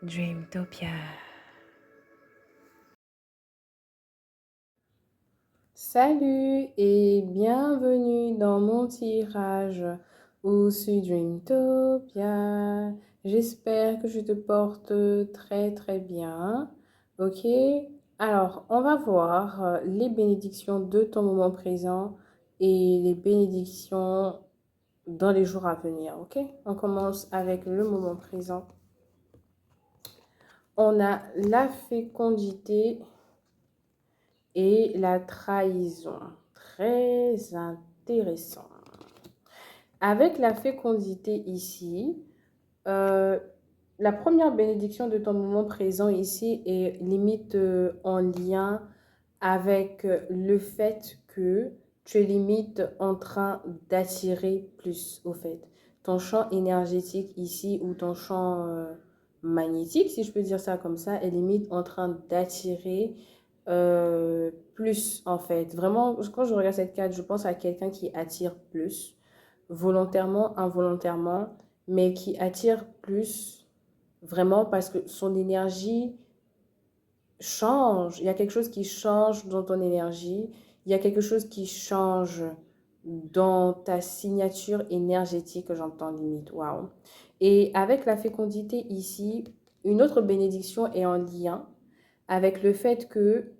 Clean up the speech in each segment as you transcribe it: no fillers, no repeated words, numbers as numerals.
Dreamtopia. Salut et bienvenue dans mon tirage au Dreamtopia. J'espère que je te porte très très bien. Ok? Alors, on va voir les bénédictions de ton moment présent et les bénédictions dans les jours à venir. Ok? On commence avec le moment présent. On a la fécondité et la trahison. Très intéressant. Avec la fécondité ici, euh, la première bénédiction de ton moment présent ici est limite en lien avec le fait que tu es limite en train d'attirer plus au fait. Ton champ énergétique ici ou ton champ magnétique, si je peux dire ça comme ça, est limite en train d'attirer plus en fait. Vraiment, quand je regarde cette carte, je pense à quelqu'un qui attire plus, volontairement, involontairement, mais qui attire plus vraiment parce que son énergie change. Il y a quelque chose qui change dans ton énergie. Il y a quelque chose qui change dans ta signature énergétique, que j'entends limite. Waouh. Et avec la fécondité ici, une autre bénédiction est en lien avec le fait que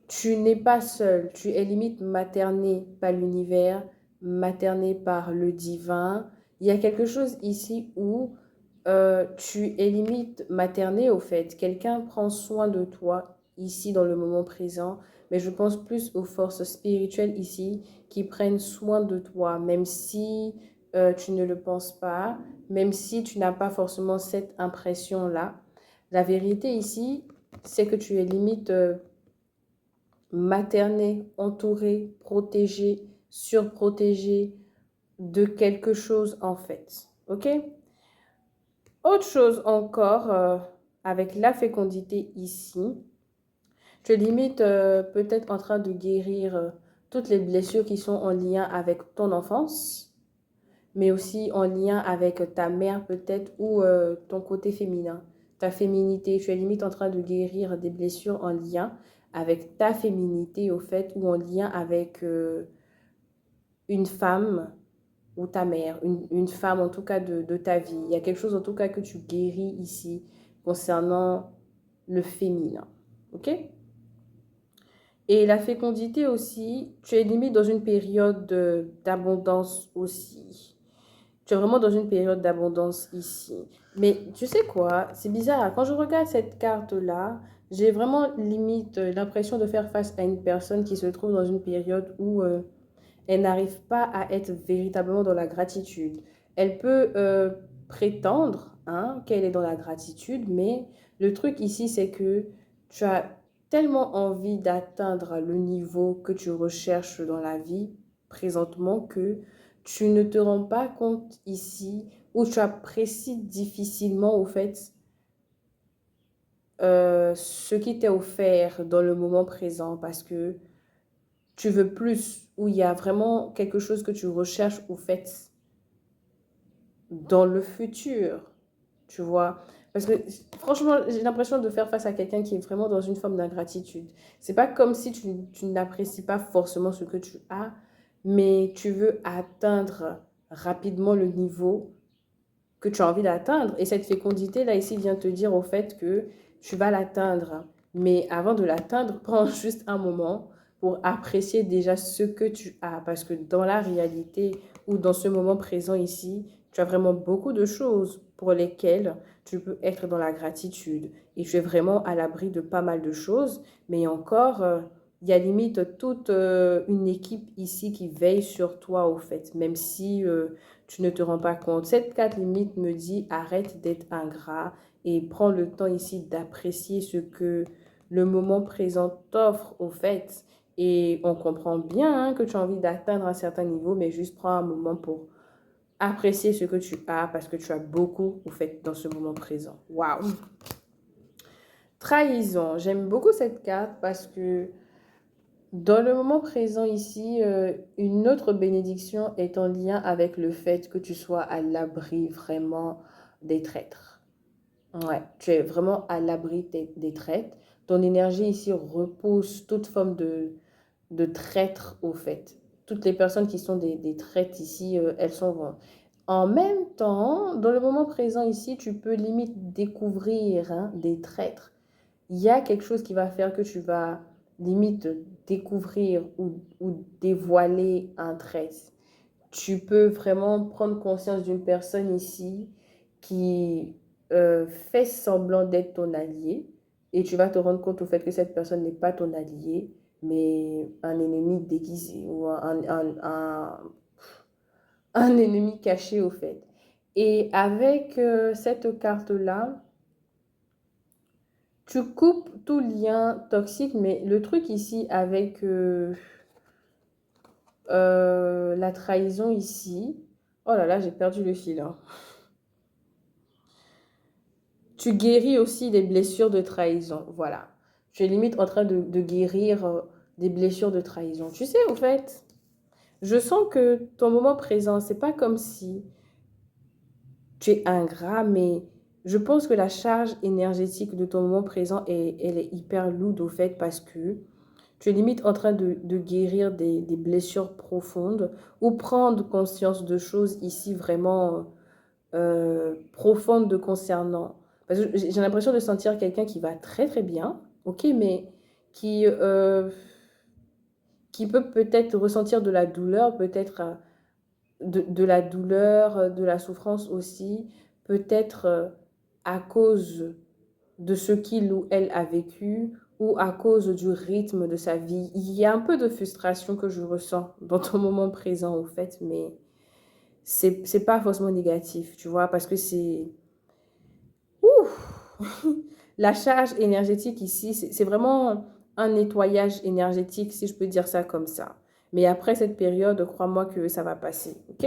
tu n'es pas seul, tu es limite materné par l'univers, materné par le divin. Il y a quelque chose ici où tu es limite materné au fait. Quelqu'un prend soin de toi ici dans le moment présent, mais je pense plus aux forces spirituelles ici qui prennent soin de toi, même si tu ne le penses pas, même si tu n'as pas forcément cette impression-là. La vérité ici, c'est que tu es limite materné, entouré, protégé, surprotégé de quelque chose en fait. Ok? Autre chose encore avec la fécondité ici, tu es limite peut-être en train de guérir toutes les blessures qui sont en lien avec ton enfance, mais aussi en lien avec ta mère peut-être ou ton côté féminin, ta féminité. Tu es limite en train de guérir des blessures en lien avec ta féminité au fait ou en lien avec une femme ou ta mère, une femme en tout cas de ta vie. Il y a quelque chose en tout cas que tu guéris ici concernant le féminin. Ok? Et la fécondité aussi, tu es limite dans une période d'abondance aussi. Tu es vraiment dans une période d'abondance ici. Mais tu sais quoi? C'est bizarre. Quand je regarde cette carte-là, j'ai vraiment limite l'impression de faire face à une personne qui se trouve dans une période où elle n'arrive pas à être véritablement dans la gratitude. Elle peut prétendre hein, qu'elle est dans la gratitude, mais le truc ici, c'est que tu as tellement envie d'atteindre le niveau que tu recherches dans la vie présentement que tu ne te rends pas compte ici ou tu apprécies difficilement au fait ce qui t'est offert dans le moment présent parce que tu veux plus, ou il y a vraiment quelque chose que tu recherches au fait dans le futur, tu vois. Parce que franchement, j'ai l'impression de faire face à quelqu'un qui est vraiment dans une forme d'ingratitude. C'est pas comme si tu n'apprécies pas forcément ce que tu as, mais tu veux atteindre rapidement le niveau que tu as envie d'atteindre. Et cette fécondité-là, ici, vient te dire au fait que tu vas l'atteindre. Mais avant de l'atteindre, prends juste un moment pour apprécier déjà ce que tu as. Parce que dans la réalité ou dans ce moment présent ici, tu as vraiment beaucoup de choses pour lesquelles tu peux être dans la gratitude. Et tu es vraiment à l'abri de pas mal de choses. Mais encore, il y a limite toute une équipe ici qui veille sur toi au fait. Même si tu ne te rends pas compte. Cette carte limite me dit arrête d'être ingrat et prends le temps ici d'apprécier ce que le moment présent t'offre au fait. Et on comprend bien hein, que tu as envie d'atteindre un certain niveau, mais juste prends un moment pour apprécier ce que tu as parce que tu as beaucoup au fait dans ce moment présent. Waouh! Trahison. J'aime beaucoup cette carte parce que dans le moment présent ici, une autre bénédiction est en lien avec le fait que tu sois à l'abri vraiment des traîtres. Ouais, tu es vraiment à l'abri des traites. Ton énergie ici repousse toute forme de traître au fait. Toutes les personnes qui sont des traîtres ici, elles sont... En même temps, dans le moment présent ici, tu peux limite découvrir hein, des traîtres. Il y a quelque chose qui va faire que tu vas limite découvrir ou dévoiler un traître. Tu peux vraiment prendre conscience d'une personne ici qui fait semblant d'être ton allié et tu vas te rendre compte au fait que cette personne n'est pas ton allié, mais un ennemi déguisé ou un ennemi caché au fait. Et avec cette carte-là, tu coupes tout lien toxique, mais le truc ici avec la trahison ici, oh là là, j'ai perdu le fil. Hein. Tu guéris aussi des blessures de trahison. Voilà. Tu es limite en train de guérir des blessures de trahison. Tu sais, au fait, je sens que ton moment présent, c'est pas comme si tu es ingrat, mais je pense que la charge énergétique de ton moment présent, elle est hyper lourde, au fait, parce que tu es limite en train de guérir des blessures profondes ou prendre conscience de choses ici vraiment profonde de concernant. Parce que j'ai l'impression de sentir quelqu'un qui va très très bien, ok, mais qui, euh, qui peut peut-être ressentir de la douleur, peut-être de la douleur, de la souffrance aussi, peut-être à cause de ce qu'il ou elle a vécu ou à cause du rythme de sa vie. Il y a un peu de frustration que je ressens dans ton moment présent, au fait, mais c'est pas forcément négatif, tu vois, parce que c'est la charge énergétique ici, c'est vraiment un nettoyage énergétique, si je peux dire ça comme ça. Mais après cette période, crois-moi que ça va passer, ok?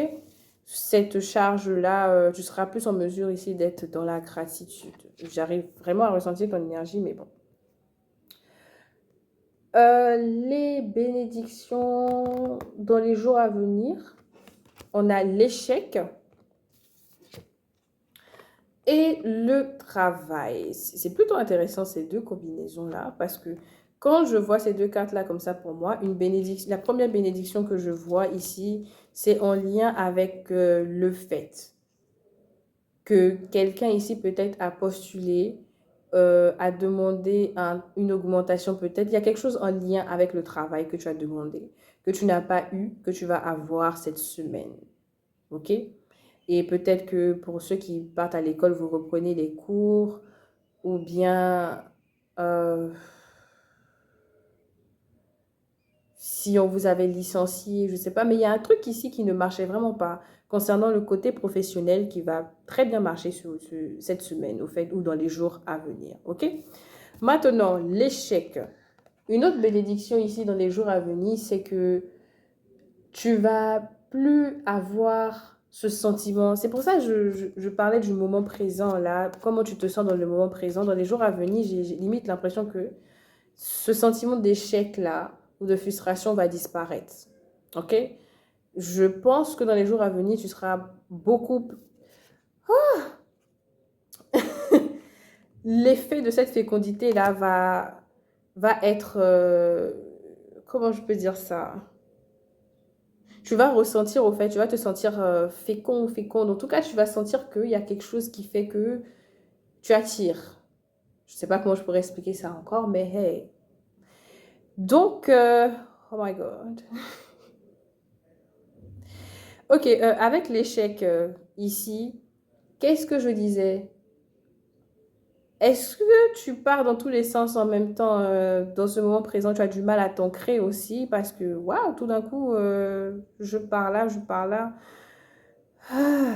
Cette charge-là, tu seras plus en mesure ici d'être dans la gratitude. J'arrive vraiment à ressentir ton énergie, mais bon. Les bénédictions dans les jours à venir, on a l'échec et le travail. C'est plutôt intéressant ces deux combinaisons-là parce que quand je vois ces deux cartes-là comme ça pour moi, une bénédiction, la première bénédiction que je vois ici, c'est en lien avec le fait que quelqu'un ici peut-être a postulé, a demandé une augmentation peut-être. Il y a quelque chose en lien avec le travail que tu as demandé, que tu n'as pas eu, que tu vas avoir cette semaine. OK? Et peut-être que pour ceux qui partent à l'école, vous reprenez les cours ou bien euh, si on vous avait licencié, je ne sais pas, mais il y a un truc ici qui ne marchait vraiment pas concernant le côté professionnel qui va très bien marcher cette semaine, au fait, ou dans les jours à venir. OK? Maintenant, l'échec. Une autre bénédiction ici dans les jours à venir, c'est que tu vas plus avoir ce sentiment. C'est pour ça que je parlais du moment présent là. Comment tu te sens dans le moment présent. Dans les jours à venir, j'ai limite l'impression que ce sentiment d'échec là ou de frustration va disparaître. Ok? Je pense que dans les jours à venir, tu seras beaucoup... L'effet de cette fécondité là va être... comment je peux dire ça? Tu vas ressentir au fait, tu vas te sentir fécond ou féconde. En tout cas, tu vas sentir qu'il y a quelque chose qui fait que tu attires. Je ne sais pas comment je pourrais expliquer ça encore, mais hey. Donc, oh my God. Ok, avec l'échec ici, qu'est-ce que je disais? Est-ce que tu pars dans tous les sens en même temps dans ce moment présent, tu as du mal à t'ancrer aussi parce que, waouh, tout d'un coup, je pars là, je pars là. Ah,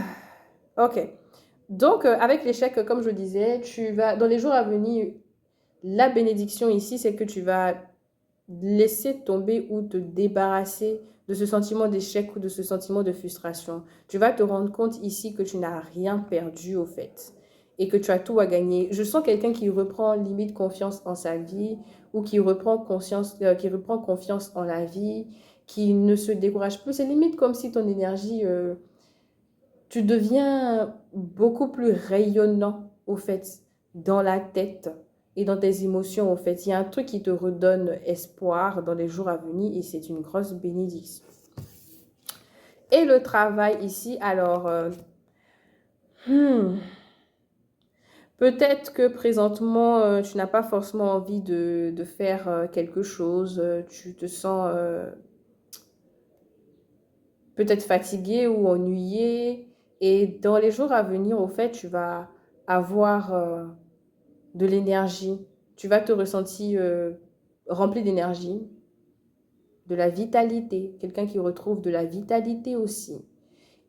ok. Donc, avec l'échec, comme je disais, tu vas, dans les jours à venir, la bénédiction ici, c'est que tu vas laisser tomber ou te débarrasser de ce sentiment d'échec ou de ce sentiment de frustration. Tu vas te rendre compte ici que tu n'as rien perdu au fait et que tu as tout à gagner. Je sens quelqu'un qui reprend limite confiance en sa vie ou qui reprend confiance en la vie, qui ne se décourage plus. C'est limite comme si ton énergie tu deviens beaucoup plus rayonnant au fait, dans la tête et dans tes émotions, au fait. Il y a un truc qui te redonne espoir dans les jours à venir et c'est une grosse bénédiction. Et le travail ici, alors, peut-être que présentement, tu n'as pas forcément envie de faire quelque chose, tu te sens peut-être fatigué ou ennuyé. Et dans les jours à venir, au fait, tu vas avoir de l'énergie. Tu vas te ressentir rempli d'énergie, de la vitalité. Quelqu'un qui retrouve de la vitalité aussi.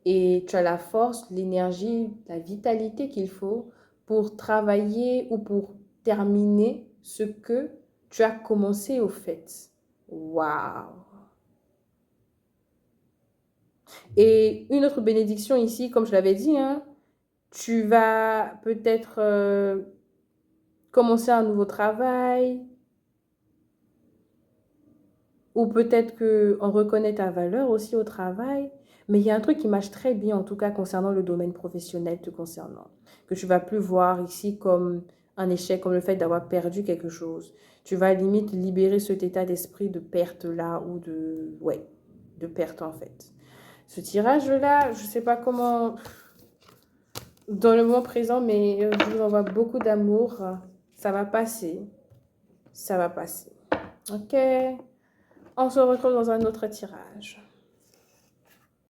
Et tu as la force, l'énergie, la vitalité qu'il faut pour travailler ou pour terminer ce que tu as commencé au fait. Waouh! Et une autre bénédiction ici, comme je l'avais dit, hein, tu vas peut-être commencer un nouveau travail ou peut-être qu'on reconnaît ta valeur aussi au travail. Mais il y a un truc qui marche très bien, en tout cas concernant le domaine professionnel te concernant, que tu vas plus voir ici comme un échec, comme le fait d'avoir perdu quelque chose. Tu vas limite libérer cet état d'esprit de perte-là ou de, ouais, de perte en fait. Ce tirage-là, je ne sais pas comment, dans le moment présent, mais je vous envoie beaucoup d'amour. Ça va passer. Ça va passer. Ok? On se retrouve dans un autre tirage.